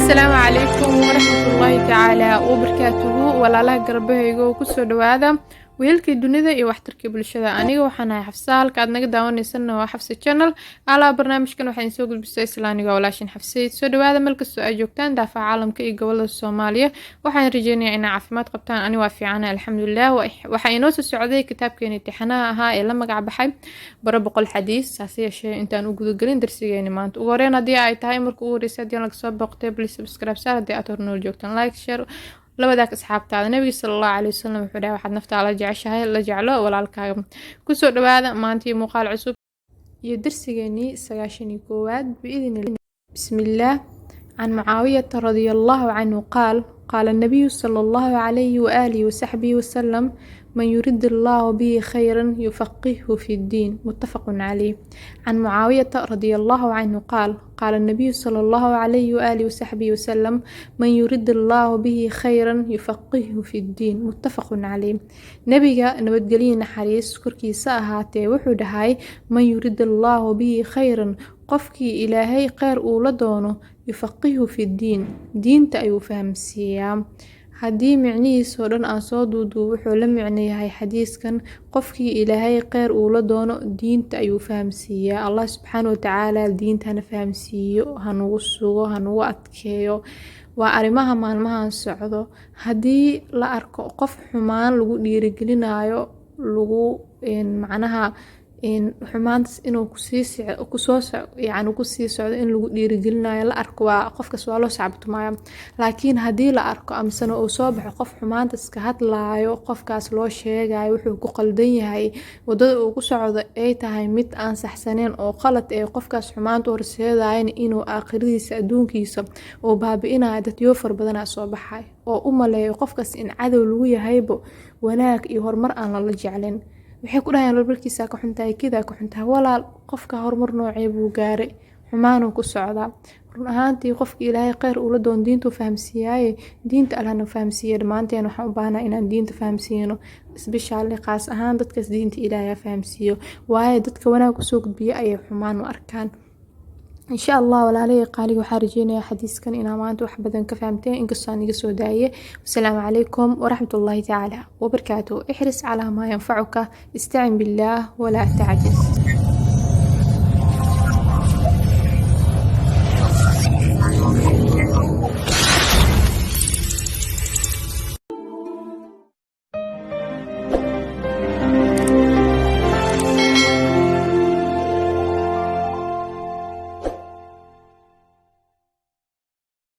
السلام عليكم ورحمة الله تعالى وبركاته ولا لا قربهيغو كسو دوادا weelkii dunida iyo waxtarkii bulshada aniga waxaan ahay Xafsa halka aad naga daawaneysana waa Xafsa channel ala barnaamijkan waxaan soo gudbisay islaaniga walaashin Xafsa soo dhawaada meel kasta ay joogtaan daafaca caalamka iyo gobolada Soomaaliya waxaan rajeynayaa in caafimaad qabtaan ani waa fiicana alxamdulillah waxa inoo soo socday kitaabkeena imtixaanaha ahaa ee la magac baxay bara boqol xadiis saasi yeeshee intaan u gudagelin darsigeena maanta ugu horeen hadii ay tahay markuu ugu horeysay hadii laga soo booqtay please subscribe saar hadii aad hornool joogtaan like share labadaas asxaabtaada nabiga sallallahu alayhi wasallam wuxuu dhahay waxaad naftaada jeceshahay la jeclo walaalkaaga ku soo dhawaada maanta muuqaal cusub iyo darsigeeni 91 biidin bismillaah عن معاوية رضي الله عنه قال النبي صلى الله عليه وآله وصحبه وسلم من يرد الله به خيرا يفقهه في الدين متفق عليه عن معاوية رضي الله عنه قال النبي صلى الله عليه وآله وصحبه وسلم من يرد الله به خيرا يفقهه في الدين متفق عليه نبيغا نبدقلين حريس كركي ساهاتي وحودهاي من يرد الله به خيرا qofkii ilaahay khayr uu la doono yufaqihu fi diin diinta ayuu fahamsiiyaa haddii micnihiisoo dhan aan soo duuduub wuxuu la micnayahay xadiiskan qofkii ilaahay khayr uu la doono diinta ayuu fahamsiiyaa allah subxaana watacaala diintana fahamsiiyo hanugu sugo hanugu adkeeyo waa arrimaha maalmahan socdo haddii la arko qof xumaan lagu dhiirigelinayo lagu macnaha xumaantas inuu kusii socdo in lagu dhiirigelinayo la arko waa qofkaas waa loo sacabtumayo laakiin haddii la arko amsana uu soo baxo qof xumaantas ka hadlaayo qofkaas loo sheegayo wuxuu ku qaldan yahay wadada uu ku socdo ay tahay mid aan saxsaneyn oo qalad ee qofkaas xumaanta horseedayna inuu aakhiradiisa adduunkiisa uu baabi'inayo dad yoofar badanaa soo baxay oo u maleeyo qofkaas in cadow lagu yahaybo wanaag iyo horumar aan lala jeclin waxay ku dhahayaan walbarkiisa ka xuntahay kida ka xuntahay walaal qofka horumar noocee buu gaaray xumaanu ku socdaa run ahaantii qofka ilaahay khayr uu la doon diintu fahamsiiyay diinta allahna fahamsiiyay dhamaanteen waxaan u baahnaa inaan diinta fahamsiino isbishaali qaas ahaan dadkaas diinta ilaahay fahamsiiyo waayo dadka wanaag soo gudbiya ay xumaan u arkaan إن شاء الله ولا عليه قالي وحارجينا حديث كان إنا ما أنتو حبدا كفهمتين إن قصاني قصو داية والسلام عليكم ورحمة الله تعالى وبركاته احرص على ما ينفعك استعن بالله ولا تعجز